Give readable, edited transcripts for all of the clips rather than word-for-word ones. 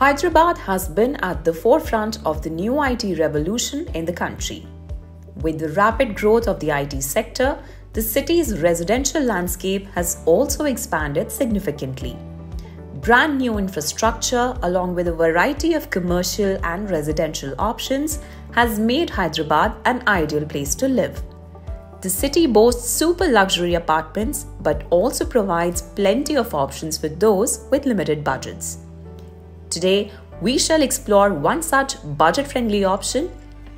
Hyderabad has been at the forefront of the new IT revolution in the country. With the rapid growth of the IT sector, the city's residential landscape has also expanded significantly. Brand new infrastructure, along with a variety of commercial and residential options, has made Hyderabad an ideal place to live. The city boasts super luxury apartments but also provides plenty of options for those with limited budgets. Today, we shall explore one such budget-friendly option,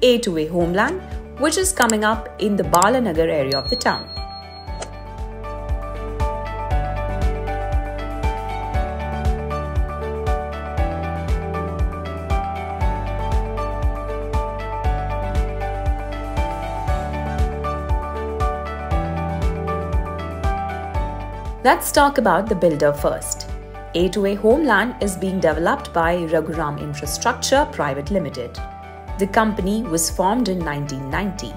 A2A Homeland, which is coming up in the Balanagar area of the town. Let's talk about the builder first. A2A Homeland is being developed by Raghuram Infrastructure Private Limited. The company was formed in 1990.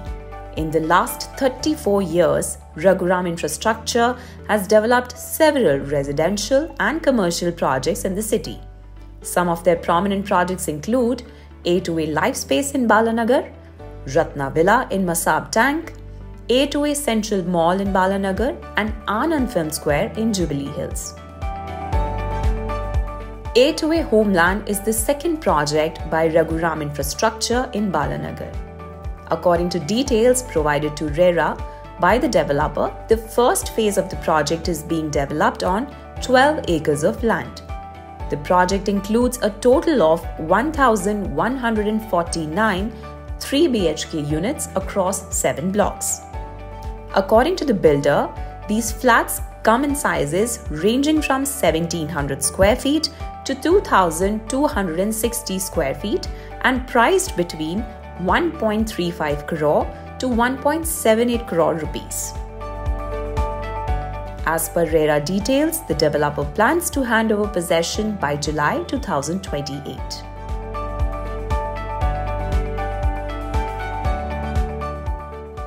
In the last 34 years, Raghuram Infrastructure has developed several residential and commercial projects in the city. Some of their prominent projects include A2A Lifespace in Balanagar, Ratna Villa in Masab Tank, A2A Central Mall in Balanagar, and Anand Film Square in Jubilee Hills. A2A Homeland is the second project by Raghuram Infrastructure in Balanagar. According to details provided to RERA by the developer, the first phase of the project is being developed on 12 acres of land. The project includes a total of 1,149 3 BHK units across 7 blocks. According to the builder, these flats come in sizes ranging from 1,700 square feet to 2,260 square feet and priced between 1.35 crore to 1.78 crore rupees. As per RERA details, the developer plans to hand over possession by July 2028.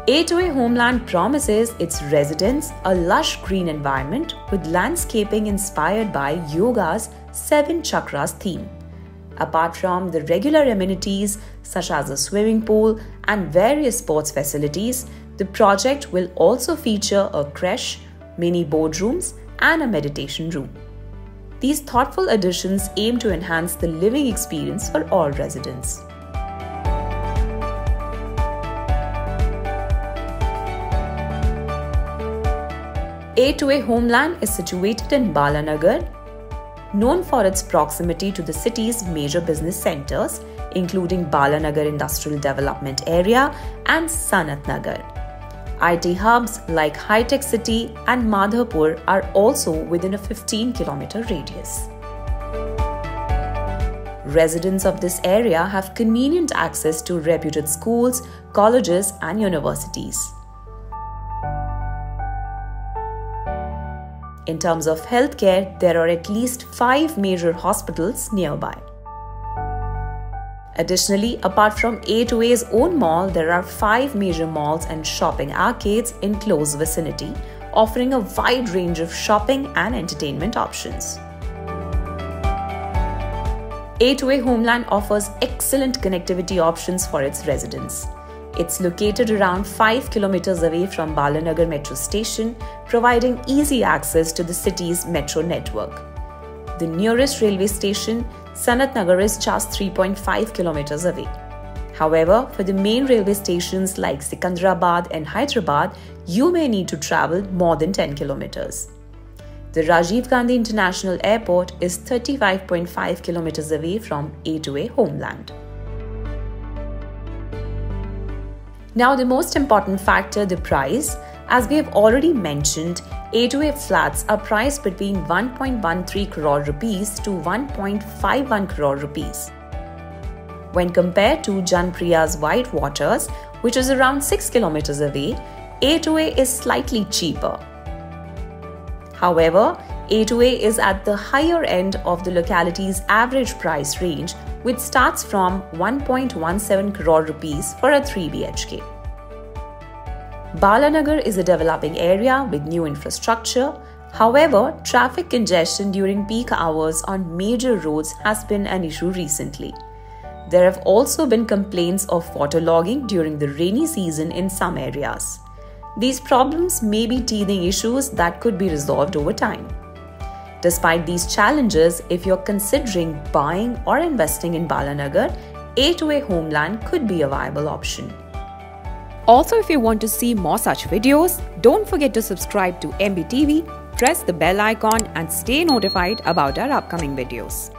A2A Homeland promises its residents a lush green environment with landscaping inspired by yoga's 7 chakras theme. Apart from the regular amenities such as a swimming pool and various sports facilities, the project will also feature a creche, mini boardrooms, and a meditation room. These thoughtful additions aim to enhance the living experience for all residents. A2A Homeland is situated in Balanagar, known for its proximity to the city's major business centers, including Balanagar Industrial Development Area and Sanat Nagar. IT hubs like High Tech City and Madhapur are also within a 15-kilometer radius. Residents of this area have convenient access to reputed schools, colleges, and universities. In terms of healthcare, there are at least 5 major hospitals nearby. Additionally, apart from A2A's own mall, there are 5 major malls and shopping arcades in close vicinity, offering a wide range of shopping and entertainment options. A2A Homeland offers excellent connectivity options for its residents. It's located around 5 kilometers away from Balanagar Metro Station, providing easy access to the city's metro network. The nearest railway station, Sanat Nagar, is just 3.5 kilometers away. However, for the main railway stations like Sikandrabad and Hyderabad, you may need to travel more than 10 kilometers. The Rajiv Gandhi International Airport is 35.5 kilometers away from A2A Homeland. Now, the most important factor, the price. As we have already mentioned, A2A flats are priced between 1.13 crore rupees to 1.51 crore rupees. When compared to Janpriya's White Waters, which is around 6 kilometers away, A2A is slightly cheaper. However, A2A is at the higher end of the locality's average price range, which starts from 1.17 crore rupees for a 3 BHK. Balanagar is a developing area with new infrastructure, However, traffic congestion during peak hours on major roads has been an issue recently. There have also been complaints of waterlogging during the rainy season in some areas. These problems may be teething issues that could be resolved over time. Despite these challenges, if you're considering buying or investing in Balanagar, A2A Homeland could be a viable option. Also, if you want to see more such videos, don't forget to subscribe to MBTV, press the bell icon and stay notified about our upcoming videos.